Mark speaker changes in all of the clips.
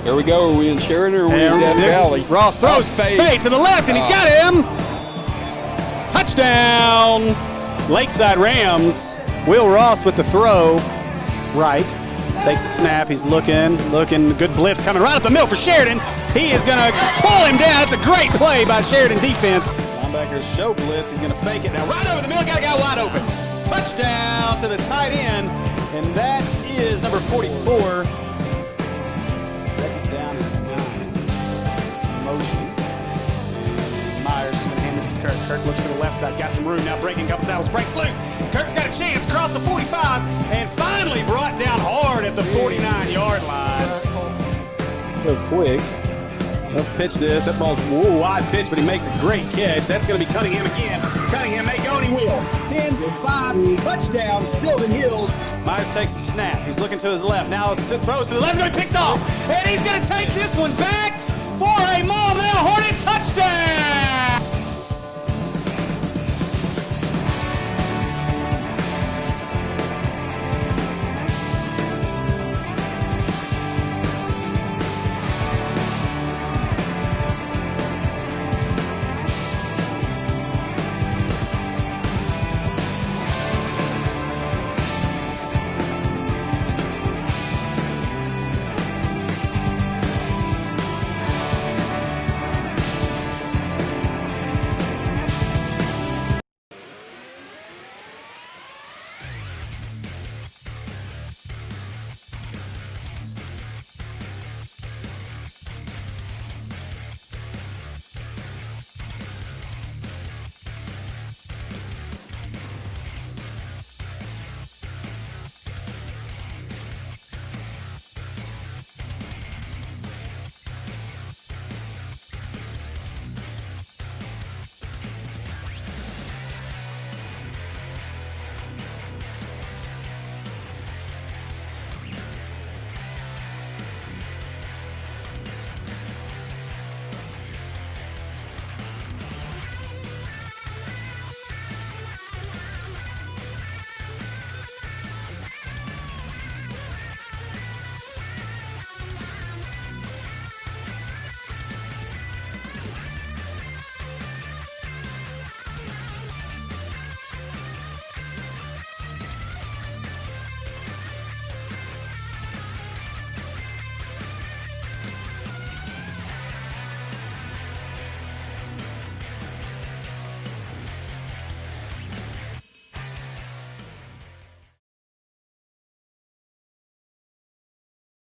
Speaker 1: There we go. Are we in Sheridan or are we in Death Valley?
Speaker 2: Ross throws fade to the left, and he's got him. Touchdown, Lakeside Rams. Will Ross with the throw. Right. Takes the snap. He's looking. Good blitz coming right up the middle for Sheridan. He is going to pull him down. It's a great play by Sheridan defense. Linebackers show blitz. He's going to fake it now. Right over the middle. Got a guy wide open. Touchdown to the tight end. And that is number 44. Second down and 9. Motion. Myers is going to hand this to Kirk. Kirk looks to the left side. Got some room now. Breaking a couple tackles. Breaks loose. Kirk's got a chance. Across the 45. And finally brought down hard at the 49-yard line. Real quick. They'll pitch this. That ball's a wide pitch, but he makes a great catch. That's going to be Cunningham again. Cunningham may go and he will. 10-5, touchdown, Sylvan Hills. Myers takes a snap. He's looking to his left. Now throws to the left. No, he picked off. And he's going to take this one back for a Maumelle Hornet touchdown.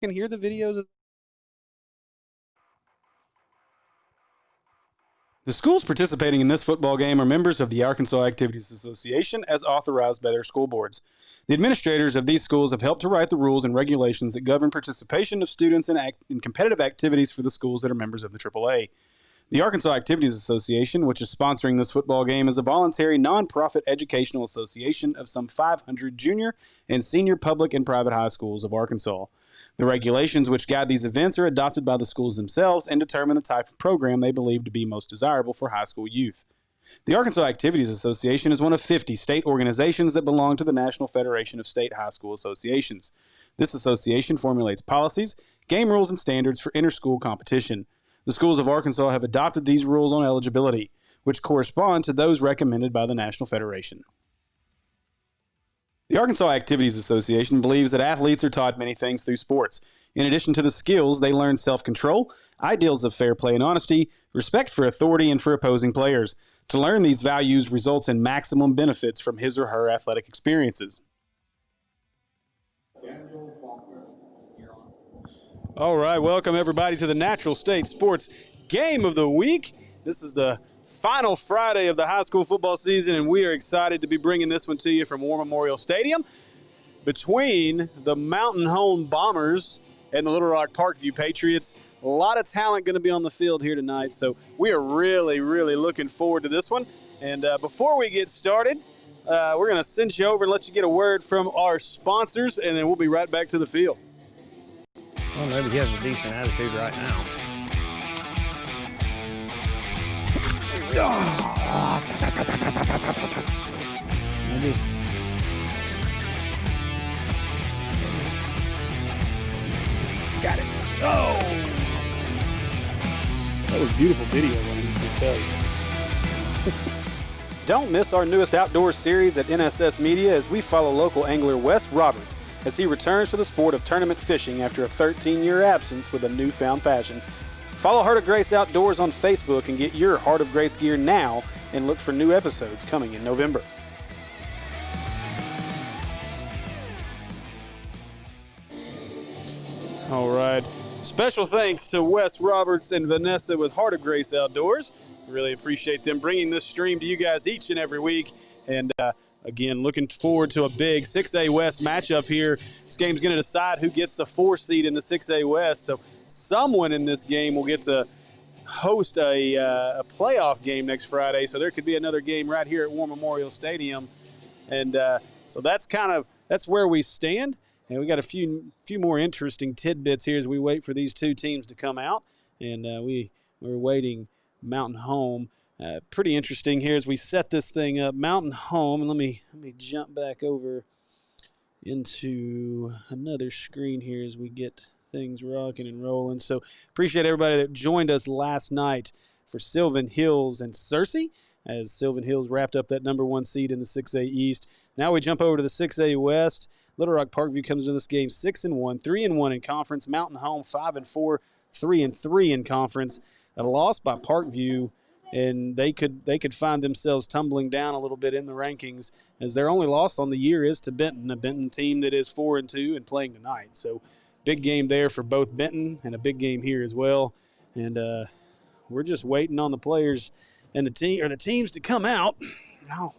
Speaker 2: Can hear the videos. The schools participating in this football game are members of the Arkansas Activities Association as authorized by their school boards. The administrators of these schools have helped to write the rules and regulations that govern participation of students in competitive activities for the schools that are members of the AAA. The Arkansas Activities Association, which is sponsoring this football game, is a voluntary nonprofit educational association of some 500 junior and senior public and private high schools of Arkansas. The regulations which guide these events are adopted by the schools themselves and determine the type of program they believe to be most desirable for high school youth. The Arkansas Activities Association is one of 50 state organizations that belong to the National Federation of State High School Associations. This association formulates policies, game rules, and standards for inter-school competition. The schools of Arkansas have adopted these rules on eligibility, which correspond to those recommended by the National Federation. The Arkansas Activities Association believes that athletes are taught many things through sports. In addition to the skills, they learn self-control, ideals of fair play and honesty, respect for authority, and for opposing players. To learn these values results in maximum benefits from his or her athletic experiences. All right, welcome everybody to the Natural State Sports Game of the Week. This is the final Friday of the high school football season, and we are excited to be bringing this one to you from War Memorial Stadium between the Mountain Home Bombers and the Little Rock Parkview Patriots. A lot of talent going to be on the field here tonight, so we are really, really looking forward to this one. And before we get started, we're going to send you over and let you get a word from our sponsors, and then we'll be right back to the field.
Speaker 3: Well, nobody has a decent attitude right now. I just... Got it. Oh!
Speaker 1: That was beautiful video, Landon, I tell you.
Speaker 2: Don't miss our newest outdoor series at NSS Media as we follow local angler Wes Roberts as he returns to the sport of tournament fishing after a 13-year absence with a newfound passion. Follow Heart of Grace Outdoors on Facebook and get your Heart of Grace gear now and look for new episodes coming in November. All right. Special thanks to Wes Roberts and Vanessa with Heart of Grace Outdoors. Really appreciate them bringing this stream to you guys each and every week. And again, looking forward to a big 6A West matchup here. This game's going to decide who gets the 4 seed in the 6A West. So someone in this game will get to host a playoff game next Friday. So there could be another game right here at War Memorial Stadium. And so that's where we stand. And we got a few more interesting tidbits here as we wait for these two teams to come out. And we're waiting Mountain Home. Pretty interesting here as we set this thing up. Mountain Home, and let me jump back over into another screen here as we get things rocking and rolling. So appreciate everybody that joined us last night for Sylvan Hills and Searcy as Sylvan Hills wrapped up that number 1 seed in the 6A East. Now we jump over to the 6A West. Little Rock Parkview comes into this game 6-1, 3-1 in conference. Mountain Home 5-4, 3-3 in conference. A loss by Parkview, and they could find themselves tumbling down a little bit in the rankings as their only loss on the year is to Benton, a Benton team that is 4-2 and playing tonight. So big game there for both Benton and a big game here as well. And we're just waiting on the players and the teams to come out. I'll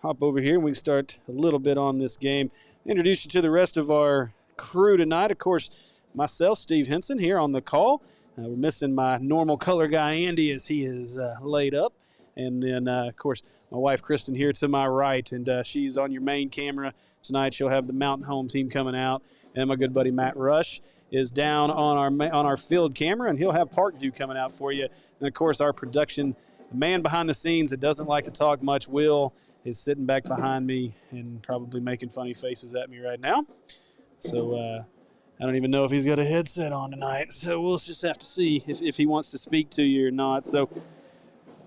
Speaker 2: hop over here and we can start a little bit on this game. Introduce you to the rest of our crew tonight. Of course, myself, Steve Henson, here on the call. We're missing my normal color guy, Andy, as he is laid up. And then, of course, my wife, Kristen, here to my right. And she's on your main camera tonight. She'll have the Mountain Home team coming out. And my good buddy, Matt Rush, is down on our field camera, and he'll have Parkview coming out for you. And, of course, our production man behind the scenes that doesn't like to talk much, Will, is sitting back behind me and probably making funny faces at me right now. So I don't even know if he's got a headset on tonight. So we'll just have to see if he wants to speak to you or not. So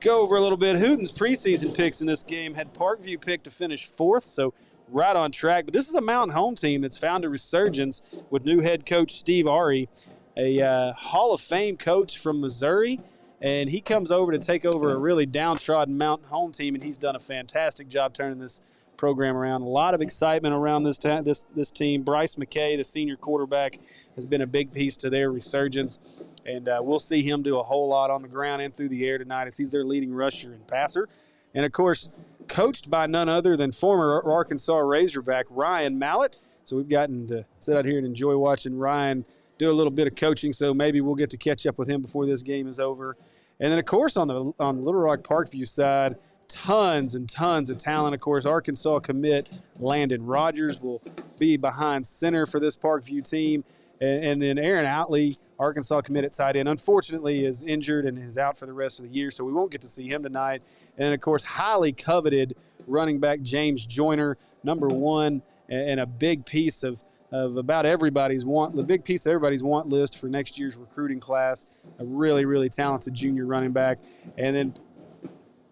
Speaker 2: go over a little bit. Hooten's preseason picks in this game had Parkview picked to finish 4th, so right on track. But this is a Mountain Home team that's found a resurgence with new head coach Steve Ari, a Hall of Fame coach from Missouri. And he comes over to take over a really downtrodden Mountain Home team, and he's done a fantastic job turning this program around. A lot of excitement around this team. Bryce McKay, the senior quarterback, has been a big piece to their resurgence, and we'll see him do a whole lot on the ground and through the air tonight as he's their leading rusher and passer. And, of course, coached by none other than former Arkansas Razorback Ryan Mallett. So we've gotten to sit out here and enjoy watching Ryan do a little bit of coaching, so maybe we'll get to catch up with him before this game is over. And then, of course, on the Little Rock Parkview side, tons and tons of talent. Of course, Arkansas commit Landon Rodgers will be behind center for this Parkview team. And then Aaron Outley, Arkansas committed tight end, unfortunately is injured and is out for the rest of the year, so we won't get to see him tonight. And, of course, highly coveted running back James Joyner, number 1, and a big piece of about everybody's want, the big piece of everybody's want list for next year's recruiting class, a really, really talented junior running back. And then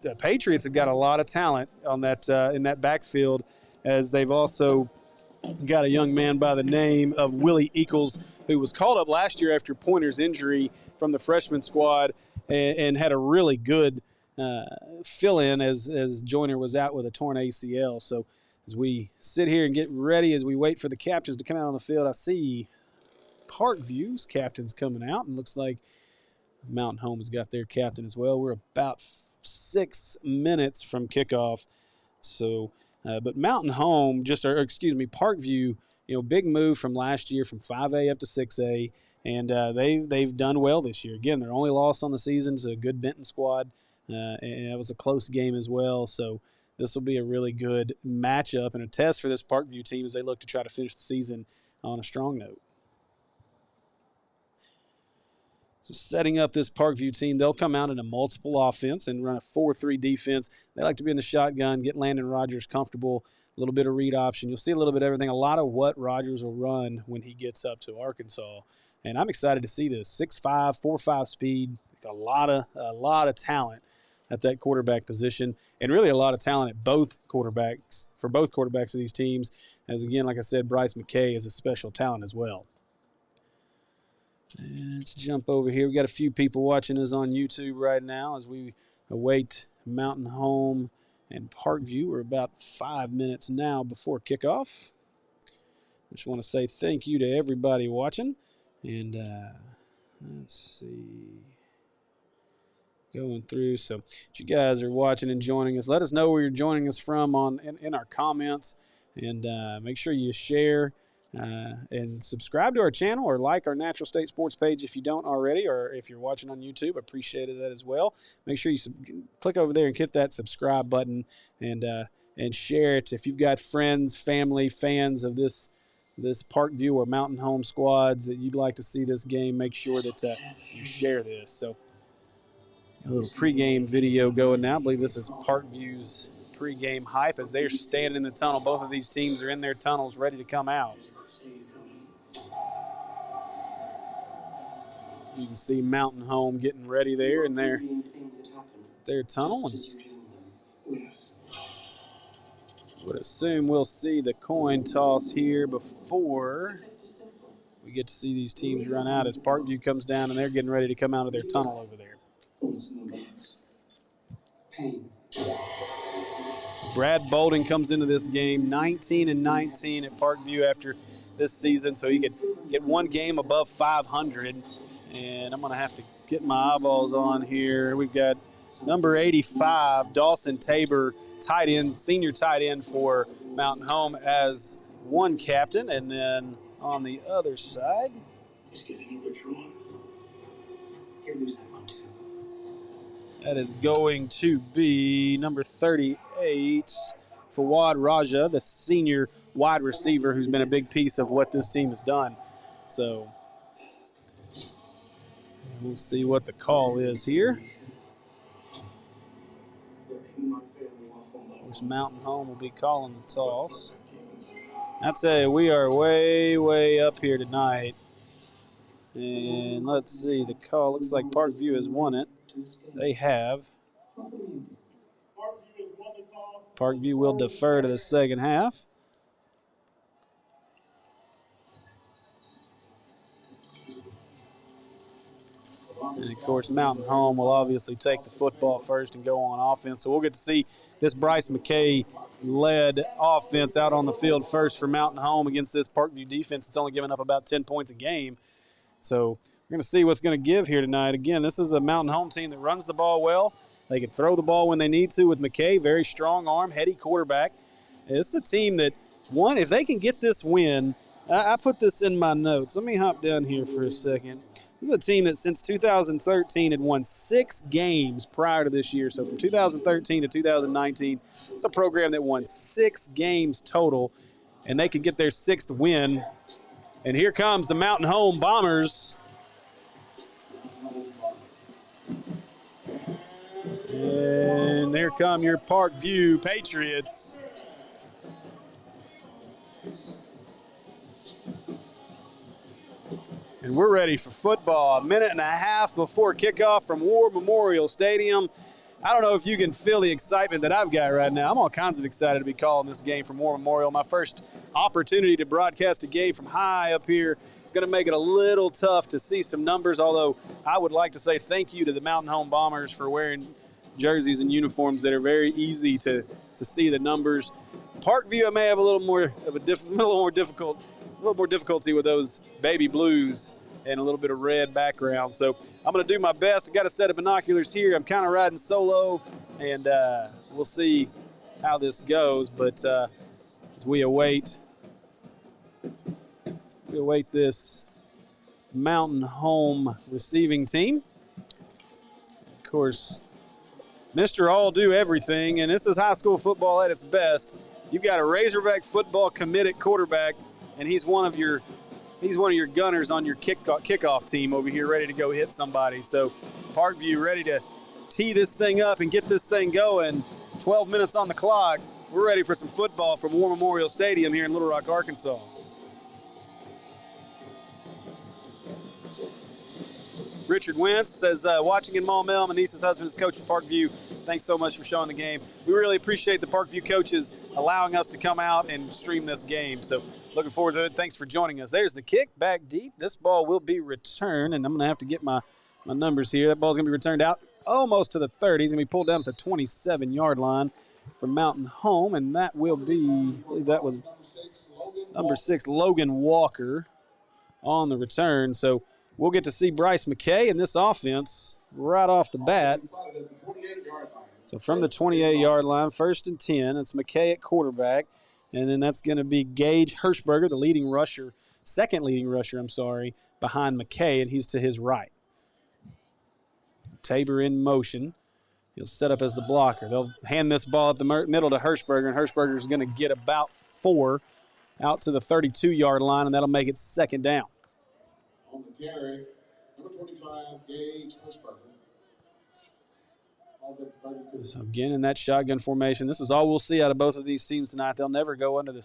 Speaker 2: the Patriots have got a lot of talent on that in that backfield, as they've also got a young man by the name of Willie Eccles, who was called up last year after Pointer's injury from the freshman squad and had a really good fill-in as Joyner was out with a torn ACL. So as we sit here and get ready, as we wait for the captains to come out on the field, I see Parkview's captain's coming out, and looks like Mountain Home has got their captain as well. We're about 6 minutes from kickoff. So, but Mountain Home, Parkview, big move from last year from 5A up to 6A, and they've done well this year. Again, their only loss on the season is a good Benton squad, and it was a close game as well. So this will be a really good matchup and a test for this Parkview team as they look to try to finish the season on a strong note. So setting up this Parkview team, they'll come out in a multiple offense and run a 4-3 defense. They like to be in the shotgun, get Landon Rodgers comfortable, a little bit of read option. You'll see a little bit of everything, a lot of what Rodgers will run when he gets up to Arkansas. And I'm excited to see this. 6'5", 4'5 speed, A lot of talent at that quarterback position, and really a lot of talent at both quarterbacks for both quarterbacks of these teams. As again, like I said, Bryce McKay is a special talent as well. Let's jump over here. We got a few people watching us on YouTube right now as we await Mountain Home and Parkview. We're about 5 minutes now before kickoff. Just want to say thank you to everybody watching. And let's see. Going through. So if you guys are watching and joining us, let us know where you're joining us from in our comments. And make sure you share and subscribe to our channel or like our Natural State Sports page if you don't already, or if you're watching on YouTube, appreciated that as well. Make sure you click over there and hit that subscribe button and share it. If you've got friends, family, fans of this Parkview or Mountain Home squads that you'd like to see this game, make sure that you share this. So a little pregame video going now. I believe this is Parkview's pregame hype as they're standing in the tunnel. Both of these teams are in their tunnels ready to come out. You can see Mountain Home getting ready there in their tunnel. And would assume we'll see the coin toss here before we get to see these teams run out as Parkview comes down and they're getting ready to come out of their tunnel over there. Brad Bolden comes into this game 19-19 at Parkview after this season, so he could get one game above 500. And I'm going to have to get my eyeballs on here. We've got number 85, Dawson Tabor, tight end, senior tight end for Mountain Home as one captain. And then on the other side, that is going to be number 38, Fawad Raja, the senior wide receiver who's been a big piece of what this team has done. So we'll see what the call is here. Of course, Mountain Home will be calling the toss. I'd say we are way, way up here tonight. And let's see, the call looks like Parkview has won it. They have. Parkview will defer to the second half. And, of course, Mountain Home will obviously take the football first and go on offense. So we'll get to see this Bryce McKay-led offense out on the field first for Mountain Home against this Parkview defense. It's only giving up about 10 points a game. So we're going to see what's going to give here tonight. Again, this is a Mountain Home team that runs the ball well. They can throw the ball when they need to with McKay. Very strong arm, heady quarterback. This is a team that, if they can get this win, I put this in my notes. Let me hop down here for a second. This is a team that since 2013 had won 6 games prior to this year. So from 2013 to 2019, it's a program that won 6 games total, and they could get their 6th win. And here comes the Mountain Home Bombers. And there come your Parkview Patriots. And we're ready for football. A minute and a half before kickoff from War Memorial Stadium. I don't know if you can feel the excitement that I've got right now. I'm all kinds of excited to be calling this game from War Memorial. My first opportunity to broadcast a game from high up here. It's going to make it a little tough to see some numbers, although I would like to say thank you to the Mountain Home Bombers for wearing jerseys and uniforms that are very easy to see the numbers. Parkview, I may have a little more difficulty with those baby blues and a little bit of red background. So I'm going to do my best. I've got a set of binoculars here. I'm kind of riding solo, and we'll see how this goes. But as we await this Mountain Home receiving team. Of course, Mr. All-Do-Everything, and this is high school football at its best. You've got a Razorback football committed quarterback, and he's one of your gunners on your kickoff team over here ready to go hit somebody. So Parkview ready to tee this thing up and get this thing going. 12 minutes on the clock. We're ready for some football from War Memorial Stadium here in Little Rock, Arkansas. Richard Wentz says, watching in Maumelle, my niece's husband is coach at Parkview. Thanks so much for showing the game. We really appreciate the Parkview coaches allowing us to come out and stream this game. So looking forward to it. Thanks for joining us. There's the kick back deep. This ball will be returned, and I'm going to have to get my numbers here. That ball's going to be returned out almost to the 30. He's going to be pulled down at the 27-yard line for Mountain Home, and that will be, I believe that was number 6, Logan Walker, on the return. So we'll get to see Bryce McKay in this offense right off the bat. So from the 28-yard line, 1st and 10, it's McKay at quarterback. And then that's going to be Gage Hirschberger, the leading rusher, second leading rusher, behind McKay, and he's to his right. Tabor in motion. He'll set up as the blocker. They'll hand this ball up the middle to Hirschberger, and Hirschberger's going to get about 4 out to the 32-yard line, and that'll make it 2nd down.
Speaker 4: On the carry, number 25, Gage Hirschberger.
Speaker 2: So again, in that shotgun formation, this is all we'll see out of both of these teams tonight. They'll never go under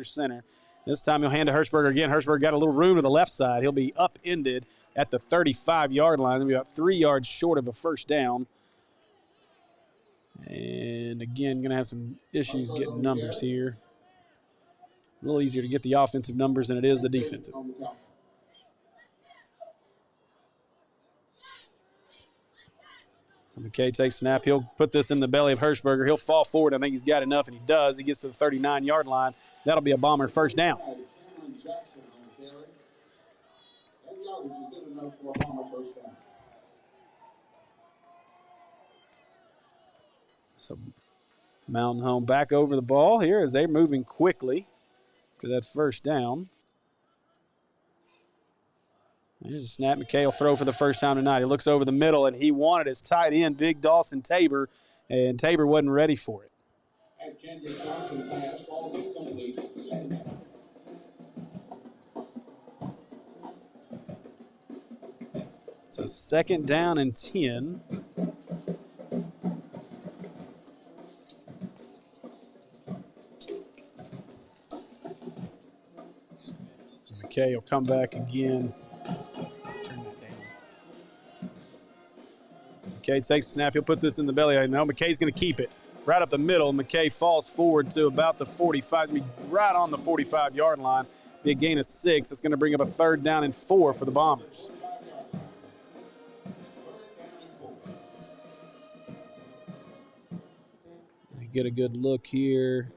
Speaker 2: center. This time he'll hand to Hirschberger again. Hirschberger got a little room to the left side. He'll be upended at the 35-yard line. He'll be about 3 yards short of a 1st down. And again, going to have some issues getting numbers here. A little easier to get the offensive numbers than it is the defensive. McKay takes snap. He'll put this in the belly of Hirschberger. He'll fall forward. I think he's got enough, and he does. He gets to the 39-yard line. That'll be a Bomber 1st down. So Mountain Home back over the ball here as they're moving quickly to that 1st down. Here's a snap. McKay will throw for the first time tonight. He looks over the middle, and he wanted his tight end, Big Dawson Tabor, and Tabor wasn't ready for it.
Speaker 4: And Kendrick Johnson pass falls incomplete. 2nd down.
Speaker 2: So 2nd down and 10. McKay will come back again. McKay takes a snap. He'll put this in the belly. I know McKay's going to keep it right up the middle. McKay falls forward to about the 45. Right on the 45-yard line. Be a gain of 6. It's going to bring up a 3rd down and 4 for the Bombers. Get a good look here.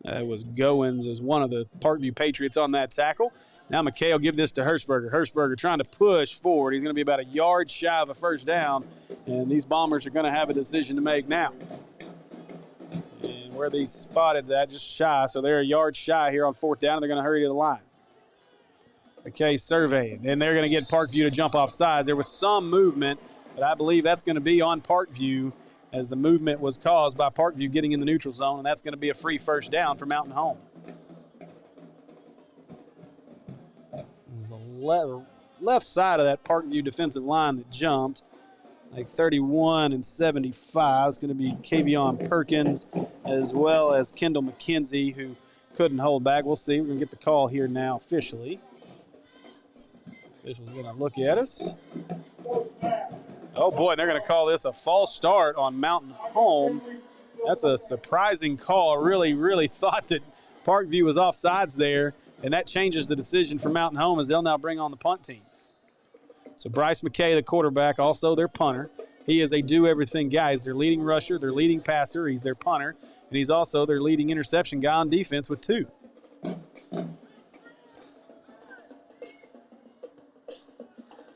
Speaker 2: That was Goins as one of the Parkview Patriots on that tackle. Now McKay will give this to Hirschberger. Hirschberger trying to push forward. He's going to be about a yard shy of a 1st down, and these Bombers are going to have a decision to make now. And where they spotted that, just shy, so they're a yard shy here on 4th down, and they're going to hurry to the line. McKay surveying, and they're going to get Parkview to jump off sides. There was some movement, but I believe that's going to be on Parkview, as the movement was caused by Parkview getting in the neutral zone, and that's going to be a free 1st down for Mountain Home. It was the left side of that Parkview defensive line that jumped, like 31 and 75. It's going to be Kavion Perkins as well as Kendall McKenzie, who couldn't hold back. We'll see. We're going to get the call here now officially. Official's going to look at us. Oh, boy, they're going to call this a false start on Mountain Home. That's a surprising call. I really thought that Parkview was offsides there, and that changes the decision for Mountain Home as they'll now bring on the punt team. So Bryce McKay, the quarterback, also their punter. He is a do-everything guy. He's their leading rusher, their leading passer. He's their punter, and he's also their leading interception guy on defense with 2.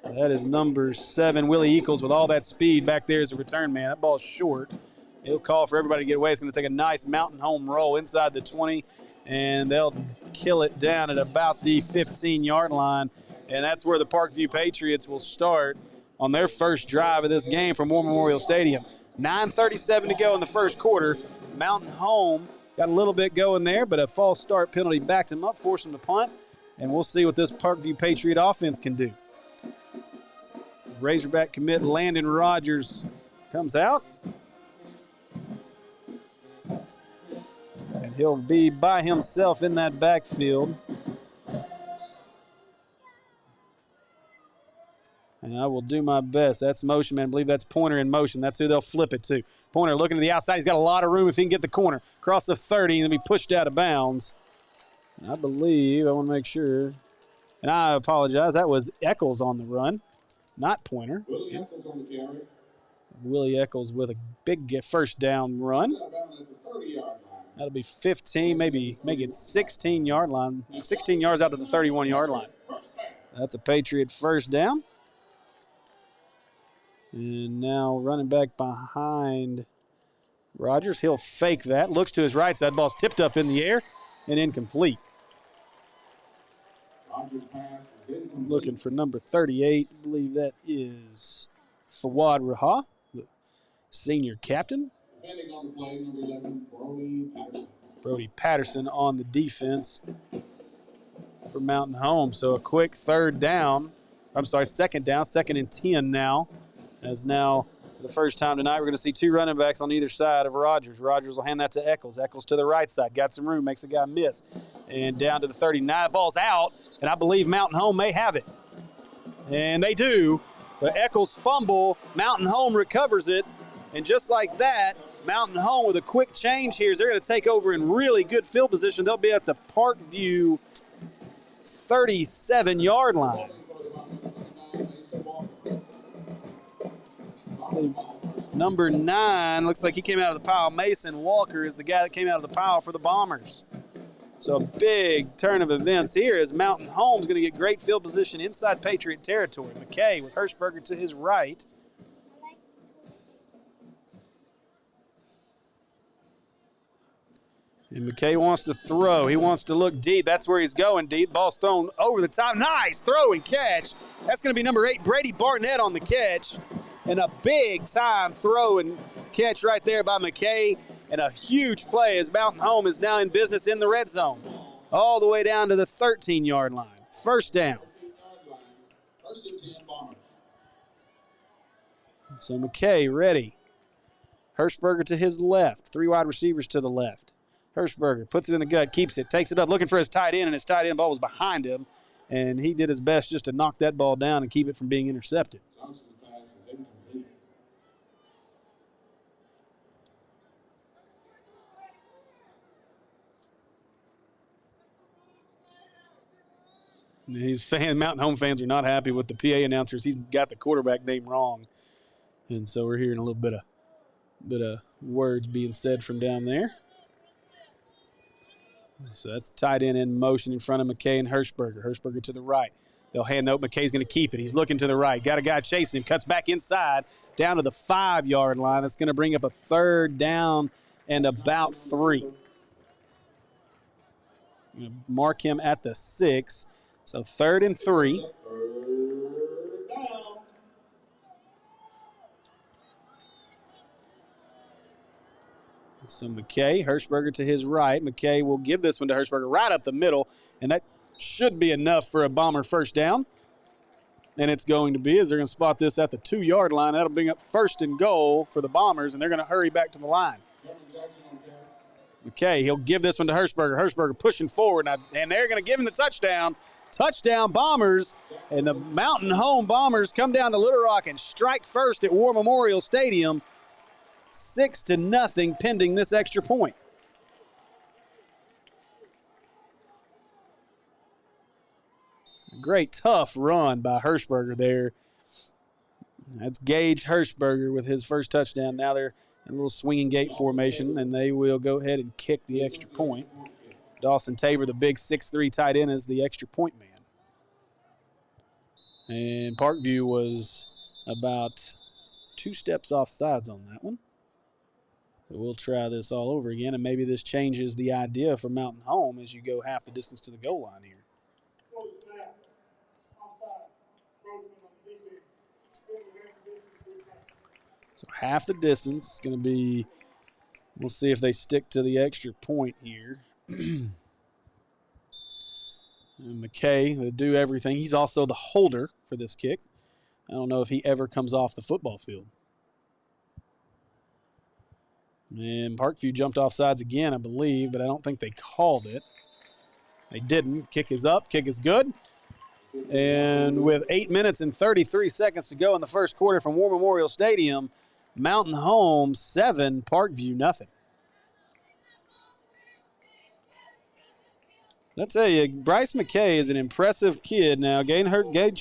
Speaker 2: That is number 7, Willie Eccles, with all that speed back there as a return man. That ball's short. He'll call for everybody to get away. It's going to take a nice Mountain Home roll inside the 20, and they'll kill it down at about the 15-yard line. And that's where the Parkview Patriots will start on their first drive of this game from War Memorial Stadium. 9:37 to go in the 1st quarter. Mountain Home got a little bit going there, but a false start penalty backed him up, forced him to punt. And we'll see what this Parkview Patriot offense can do. Razorback commit Landon Rodgers comes out. And he'll be by himself in that backfield. And I will do my best. That's motion, man. I believe that's Pointer in motion. That's who they'll flip it to. Pointer looking to the outside. He's got a lot of room if he can get the corner. Across the 30 and then be pushed out of bounds. And I believe, I want to make sure. And I apologize. That was Eccles on the run, not Pointer.
Speaker 4: Willie Eccles on the carry.
Speaker 2: Willie Eccles with a big first down run.
Speaker 4: Down at the 30-yard line.
Speaker 2: That'll be 15, maybe make it 16-yard line. 16 yards out to the 31-yard line. That's a Patriot first down. And now running back behind Rodgers. He'll fake that. Looks to his right side. Ball's tipped up in the air and incomplete.
Speaker 4: Rodgers pass is incomplete.
Speaker 2: Looking for number 38. I believe that is Fawad Raha, the senior captain.
Speaker 4: Defending on the play, number 11, Brody Patterson.
Speaker 2: Brody Patterson on the defense for Mountain Home. So a quick second down, 2nd and 10 now. As now, for the first time tonight, we're going to see two running backs on either side of Rodgers. Rodgers will hand that to Eccles. Eccles to the right side. Got some room, makes a guy miss. And down to the 39. Ball's out, and I believe Mountain Home may have it. And they do. But Eccles fumble. Mountain Home recovers it. And just like that, Mountain Home with a quick change here is they're going to take over in really good field position. They'll be at the Parkview 37-yard line. Number 9, looks like he came out of the pile. Mason Walker is the guy that came out of the pile for the Bombers. So a big turn of events here as Mountain Home's going to get great field position inside Patriot territory. McKay with Hirschberger to his right. And McKay wants to throw. He wants to look deep. That's where he's going deep. Ball's thrown over the top. Nice throw and catch. That's going to be number 8, Brady Barnett on the catch. And a big-time throw and catch right there by McKay. And a huge play as Mountain Home is now in business in the red zone. All the way down to the 13-yard line. First down.
Speaker 4: First and 10 Bombers.
Speaker 2: So McKay ready. Hirschberger to his left. 3 wide receivers to the left. Hirschberger puts it in the gut, keeps it, takes it up, looking for his tight end, and his tight end ball was behind him. And he did his best just to knock that ball down and keep it from being intercepted.
Speaker 4: Johnson's pass is incomplete.
Speaker 2: Mountain Home fans are not happy with the PA announcers. He's got the quarterback name wrong. And so we're hearing a little bit of words being said from down there. So that's tight end in motion in front of McKay and Hirschberger. Hirschberger to the right. They'll hand out. McKay's going to keep it. He's looking to the right. Got a guy chasing him. Cuts back inside down to the 5-yard line. That's going to bring up a third down and about 3. Mark him at the 6. So 3rd and 3.
Speaker 4: Third down.
Speaker 2: So McKay, Hirschberger to his right. McKay will give this one to Hirschberger right up the middle, and that should be enough for a Bomber first down. And it's going to be, as they're going to spot this at the 2-yard line. That'll bring up 1st and goal for the Bombers, and they're going to hurry back to the line. McKay, he'll give this one to Hirschberger. Hirschberger pushing forward, and they're going to give him the touchdown. Touchdown Bombers, and the Mountain Home Bombers come down to Little Rock and strike first at War Memorial Stadium. 6-0 pending this extra point. A great tough run by Hirschberger there. That's Gage Hirschberger with his first touchdown. Now they're in a little swinging gate formation, and they will go ahead and kick the extra point. Dawson Tabor, the big 6'3" tight end, is the extra point man. And Parkview was about 2 steps off sides on that one. So we'll try this all over again, and maybe this changes the idea for Mountain Home as you go half the distance to the goal line here. So half the distance is going to be, we'll see if they stick to the extra point here. And McKay will do everything. He's also the holder for this kick. I don't know if he ever comes off the football field. And Parkview jumped off sides again, I believe, but I don't think they called it. They didn't. Kick is up. Kick is good. And with 8 minutes and 33 seconds to go in the first quarter from War Memorial Stadium, Mountain Home 7, Parkview nothing. I tell you, Bryce McKay is an impressive kid now. Gage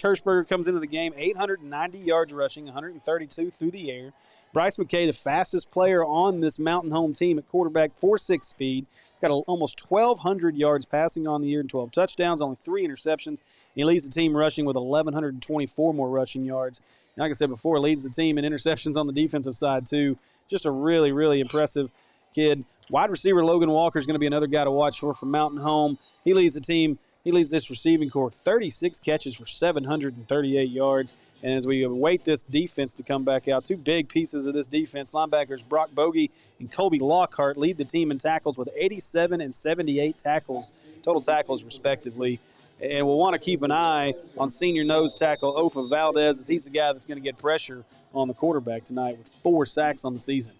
Speaker 2: Hirschberger comes into the game, 890 yards rushing, 132 through the air. Bryce McKay, the fastest player on this Mountain Home team at quarterback, 4.6 speed. Got almost 1,200 yards passing on the year and 12 touchdowns, only 3 interceptions. He leads the team rushing with 1,124 more rushing yards. And like I said before, leads the team in interceptions on the defensive side too. Just a really, really impressive kid. Wide receiver Logan Walker is going to be another guy to watch for from Mountain Home. He leads the team. He leads this receiving corps, 36 catches for 738 yards. And as we await this defense to come back out, 2 big pieces of this defense, linebackers Brock Bogey and Colby Lockhart lead the team in tackles with 87 and 78 tackles, total tackles respectively. And we'll want to keep an eye on senior nose tackle Ofa Valdez, as he's the guy that's going to get pressure on the quarterback tonight with 4 sacks on the season.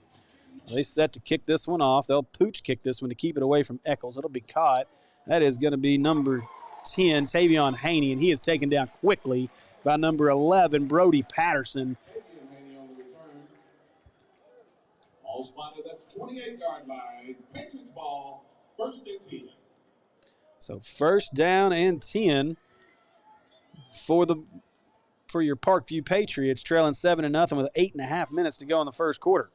Speaker 2: They set to kick this one off. They'll pooch kick this one to keep it away from Eccles. It'll be caught. That is going to be number 10, Tavion Haney, and he is taken down quickly by number 11, Brody Patterson.
Speaker 4: Haney on the return. All spotted at the 28-yard line. Patriots ball, 1st and 10.
Speaker 2: So 1st down and 10 for your Parkview Patriots, trailing 7-0 with 8.5 minutes to go in the first quarter.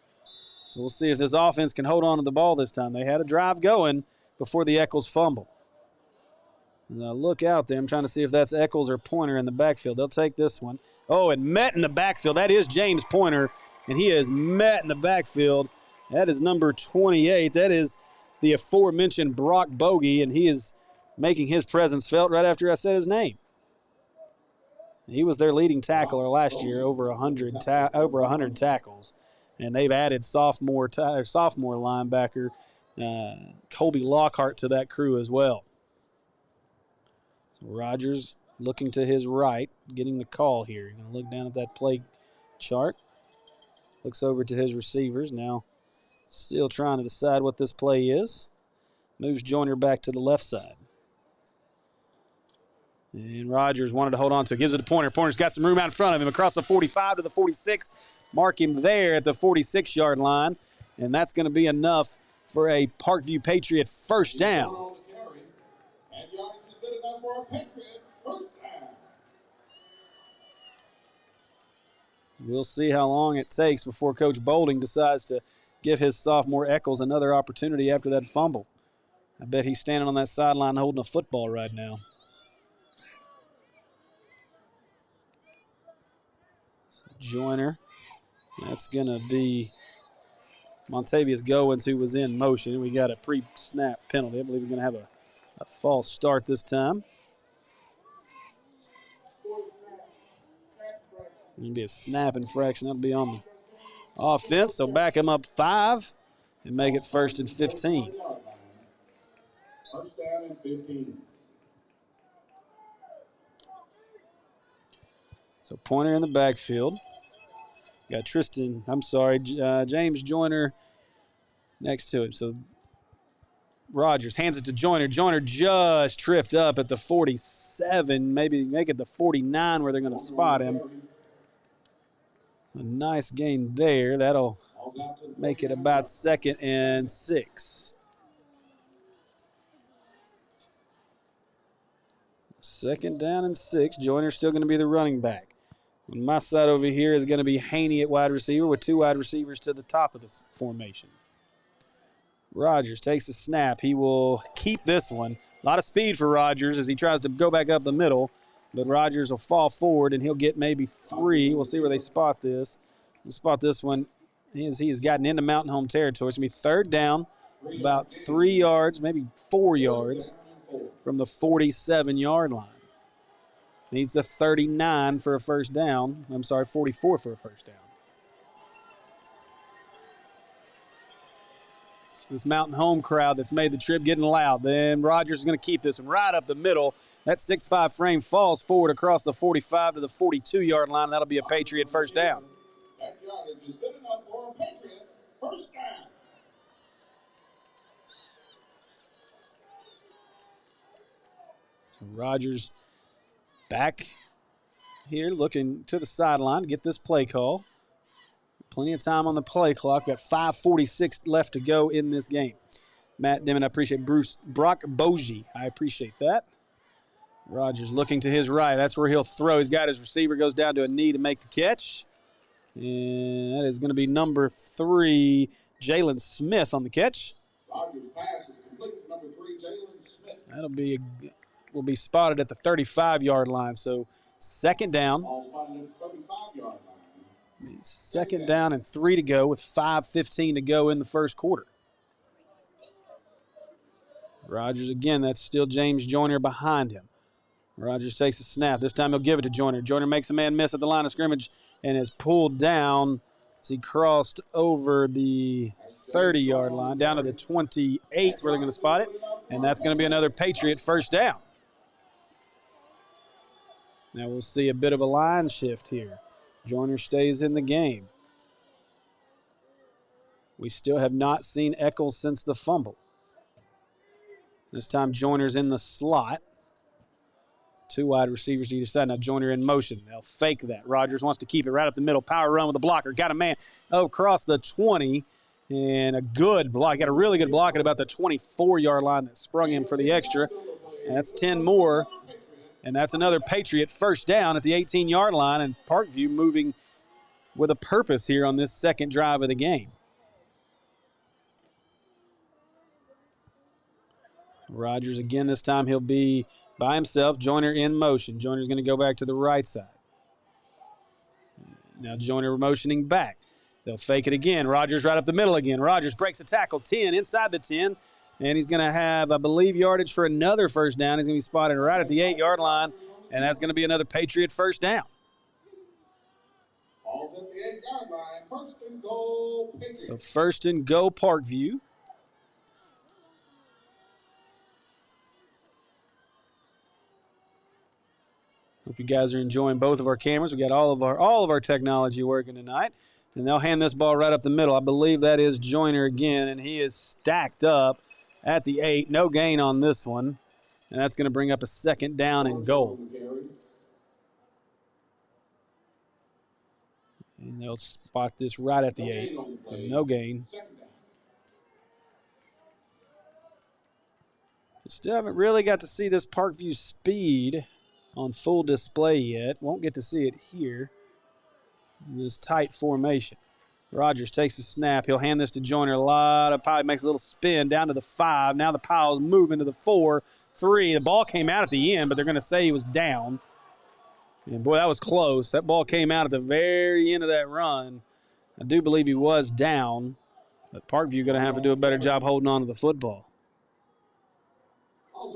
Speaker 2: So we'll see if this offense can hold on to the ball this time. They had a drive going before the Eccles fumble. Now look out there. I'm trying to see if that's Eccles or Pointer in the backfield. They'll take this one. Oh, and met in the backfield. That is James Pointer, and he is met in the backfield. That is number 28. That is the aforementioned Brock Bogey, and he is making his presence felt right after I said his name. He was their leading tackler last year, over 100 tackles. And they've added sophomore linebacker Colby Lockhart to that crew as well. So Rodgers looking to his right, getting the call here. He's going to look down at that play chart. Looks over to his receivers. Now still trying to decide what this play is. Moves Joyner back to the left side. And Rodgers wanted to hold on to it. Gives it to Pointer. Pointer's got some room out in front of him across the 45 to the 46. Mark him there at the 46-yard line. And that's going to be enough for a Parkview Patriot 1st down.
Speaker 4: And yardage is good enough for a Patriot 1st down.
Speaker 2: We'll see how long it takes before Coach Boulding decides to give his sophomore Eccles another opportunity after that fumble. I bet he's standing on that sideline holding a football right now. Joyner. That's going to be Montavious Goins, who was in motion. We got a pre-snap penalty. I believe we're going to have a false start this time. Going to be a snap infraction. That'll be on the offense. So back him up 5 and make it 1st and 15.
Speaker 4: 1st down and 15.
Speaker 2: So Pointer in the backfield. Got James Joyner next to him. So Rodgers hands it to Joyner. Joyner just tripped up at the 47, maybe make it the 49 where they're going to spot him. A nice gain there. That'll make it about 2nd and 6. 2nd down and 6. Joyner's still going to be the running back. On my side over here is going to be Haney at wide receiver with 2 wide receivers to the top of this formation. Rodgers takes a snap. He will keep this one. A lot of speed for Rodgers as he tries to go back up the middle, but Rodgers will fall forward and he'll get maybe 3. We'll see where they spot this. We'll spot this one. He has gotten into Mountain Home territory. It's going to be 3rd down, about 3 yards, maybe 4 yards from the 47-yard line. Needs a 39 for a 1st down. 44 for a 1st down. So this Mountain Home crowd that's made the trip getting loud. Then Rodgers is going to keep this one right up the middle. That 6'5" frame falls forward across the 45 to the 42-yard line. That'll be a Patriot 1st down.
Speaker 4: That yardage is good enough for a Patriot 1st down.
Speaker 2: So Rodgers Back here looking to the sideline to get this play call. Plenty of time on the play clock. We've got 5:46 left to go in this game. Matt Dimon, I appreciate Brock Bogie. I appreciate that. Rodgers looking to his right. That's where he'll throw. He's got his receiver, goes down to a knee to make the catch. And that is going to be number 3, Jalen Smith on the catch.
Speaker 4: Rodgers' pass is complete to number 3, Jalen Smith.
Speaker 2: Will be spotted at the 35-yard line. So second down.
Speaker 4: Ball spotted at the 35-yard line.
Speaker 2: Second down and 3 to go with 5:15 to go in the first quarter. Rodgers again, that's still James Joyner behind him. Rodgers takes a snap. This time he'll give it to Joyner. Joyner makes a man miss at the line of scrimmage and is pulled down as he crossed over the 30-yard line down to the 28 where they're going to spot it. And that's going to be another Patriot first down. Now we'll see a bit of a line shift here. Joyner stays in the game. We still have not seen Eccles since the fumble. This time Joyner's in the slot. 2 wide receivers to either side. Now Joyner in motion. They'll fake that. Rodgers wants to keep it right up the middle. Power run with the blocker. Got a man across the 20. And a good block. Got a really good block at about the 24-yard line that sprung him for the extra. And that's 10 more. And that's another Patriot first down at the 18-yard line. And Parkview moving with a purpose here on this second drive of the game. Rodgers again this time. He'll be by himself. Joyner in motion. Joyner's going to go back to the right side. Now Joyner motioning back. They'll fake it again. Rodgers right up the middle again. Rodgers breaks a tackle. 10 inside the 10. And he's going to have, I believe, yardage for another first down. He's going to be spotted right at the 8-yard line. And that's going to be another Patriot first down.
Speaker 4: Ball's at the 8-yard line. First and goal, Patriots.
Speaker 2: So first and go, Parkview. Hope you guys are enjoying both of our cameras. We got all of our technology working tonight. And they'll hand this ball right up the middle. I believe that is Joyner again, and he is stacked up at the 8. No gain on this one. And that's going to bring up a second down and goal. And they'll spot this right at the 8. So no gain. We still haven't really got to see this Parkview speed on full display yet. Won't get to see it here in this tight formation. Rodgers takes a snap. He'll hand this to Joyner. A lot of power. Makes a little spin down to the 5. Now the pile's moving to the 4, 3. The ball came out at the end, but they're going to say he was down. And, boy, that was close. That ball came out at the very end of that run. I do believe he was down, but Parkview going to have to do a better job holding on to the football.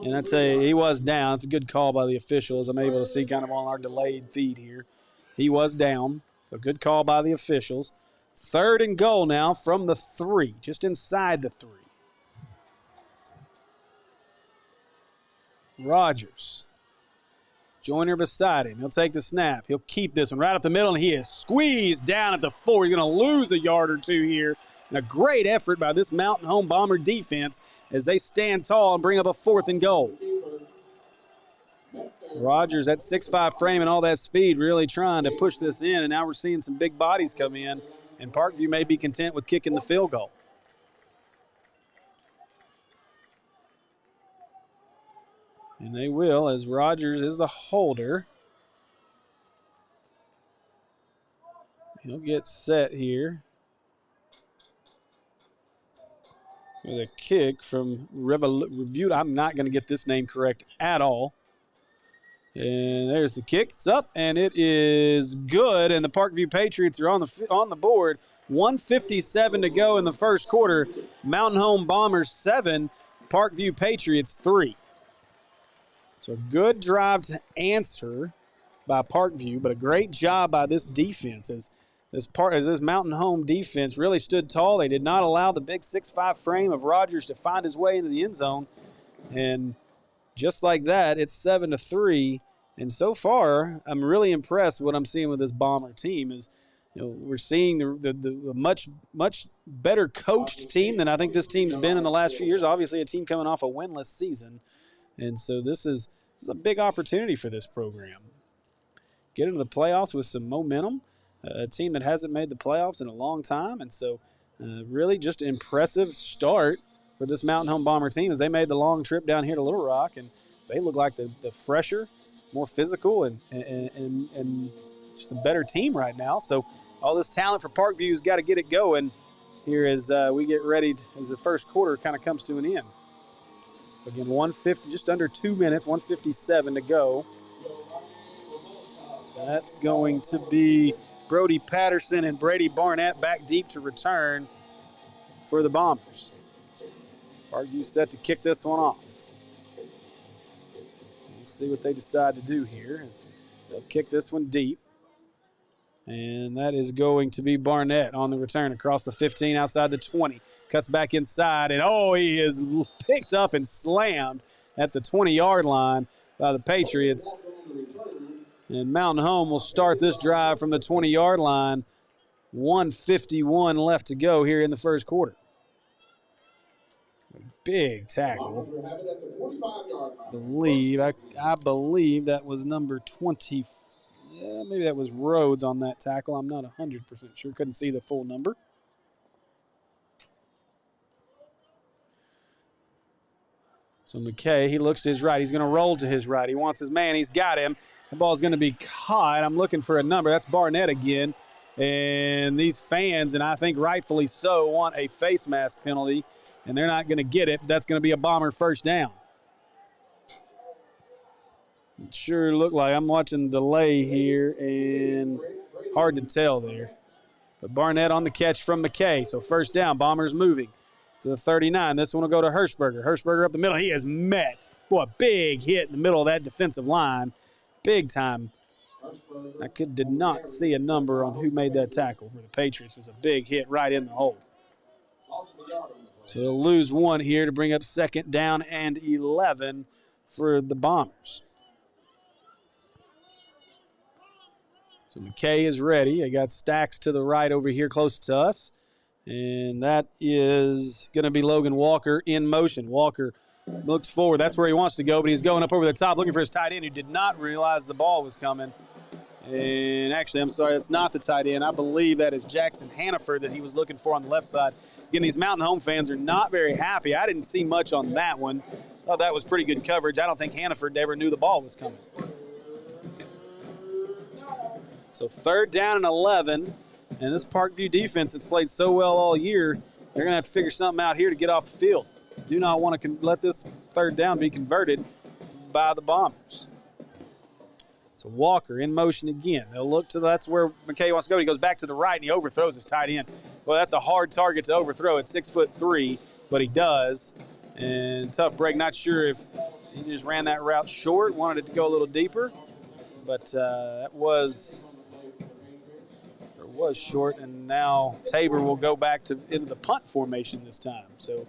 Speaker 2: And I'd say he was down. It's a good call by the officials. I'm able to see kind of on our delayed feed here. He was down, so good call by the officials. Third and goal now from the 3, just inside the 3. Rodgers. Joyner beside him. He'll take the snap. He'll keep this one right up the middle, and he is squeezed down at the 4. You're going to lose a yard or two here. And a great effort by this Mountain Home Bomber defense as they stand tall and bring up a 4th and goal. Rodgers, that 6'5" frame and all that speed, really trying to push this in, and now we're seeing some big bodies come in, and Parkview may be content with kicking the field goal. And they will, as Rodgers is the holder. He'll get set here with a kick from Reviewed. I'm not going to get this name correct at all. And there's the kick. It's up, and it is good. And the Parkview Patriots are on the board. 1:57 to go in the first quarter. Mountain Home Bombers 7, Parkview Patriots 3. So a good drive to answer by Parkview, but a great job by this defense as this Mountain Home defense really stood tall. They did not allow the big 6'5" frame of Rodgers to find his way into the end zone. And just like that, it's 7-3. And so far, I'm really impressed with what I'm seeing with this Bomber team. We're seeing the much better coached team than I think this team's been in the last few years. Obviously, a team coming off a winless season. And so this is This is a big opportunity for this program. Get into the playoffs with some momentum. A team that hasn't made the playoffs in a long time, and so really just an impressive start for this Mountain Home Bomber team as they made the long trip down here to Little Rock, and they look like the fresher, more physical, and just a better team right now. So all this talent for Parkview's got to get it going here as we get ready as the first quarter kind of comes to an end. Again, 150, just under 2 minutes, 157 to go. That's going to be Brody Patterson and Brady Barnett back deep to return for the Bombers. Parkview set to kick this one off. We'll see what they decide to do here. They'll kick this one deep. And that is going to be Barnett on the return across the 15 outside the 20. Cuts back inside, and he is picked up and slammed at the 20-yard line by the Patriots. And Mountain Home will start this drive from the 20-yard line. 1:51 left to go here in the first quarter. Big tackle. I believe that was number 20. Yeah, maybe that was Rhodes on that tackle. I'm not 100% sure. Couldn't see the full number. So McKay, he looks to his right. He's going to roll to his right. He wants his man. He's got him. The ball's going to be caught. I'm looking for a number. That's Barnett again. And these fans, and I think rightfully so, want a face mask penalty, and they're not going to get it. That's going to be a Bomber first down. It sure looked like I'm watching delay here, and hard to tell there. But Barnett on the catch from McKay. So first down, Bombers moving to the 39. This one will go to Hirschberger. Hirschberger up the middle. He is met. Boy, a big hit in the middle of that defensive line. Big time. I did not see a number on who made that tackle for the Patriots. It was a big hit right in the hole. So they'll lose one here to bring up second down and 11 for the Bombers. So McKay is ready. They got Stacks to the right over here close to us. And that is going to be Logan Walker in motion. Walker looks forward. That's where he wants to go, but he's going up over the top looking for his tight end who did not realize the ball was coming. And actually, I'm sorry, that's not the tight end. I believe that is Jackson Hannaford that he was looking for on the left side. Again, these Mountain Home fans are not very happy. I didn't see much on that one. Thought that was pretty good coverage. I don't think Hannaford ever knew the ball was coming. So third down and 11. And this Parkview defense that's played so well all year, they're going to have to figure something out here to get off the field. Do not want to let this third down be converted by the Bombers. So Walker in motion again. They'll look to that's where McKay wants to go. He goes back to the right and he overthrows his tight end. Well, that's a hard target to overthrow at 6'3", but he does. And tough break. Not sure if he just ran that route short, wanted it to go a little deeper, but that was short. And now Tabor will go back into the punt formation this time. So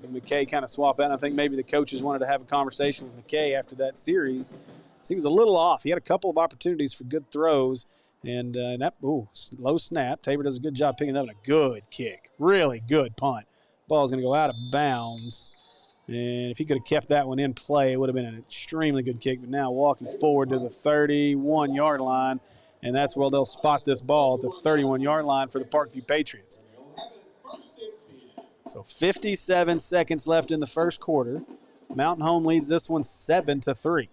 Speaker 2: McKay kind of swap out. And I think maybe the coaches wanted to have a conversation with McKay after that series. So he was a little off. He had a couple of opportunities for good throws. And low snap. Tabor does a good job picking up a good kick. Really good punt. Ball's going to go out of bounds. And if he could have kept that one in play, it would have been an extremely good kick. But now walking forward to the 31-yard line. And that's where they'll spot this ball at the 31-yard line for the Parkview Patriots. So 57 seconds left in the first quarter. Mountain Home leads this one 7-3.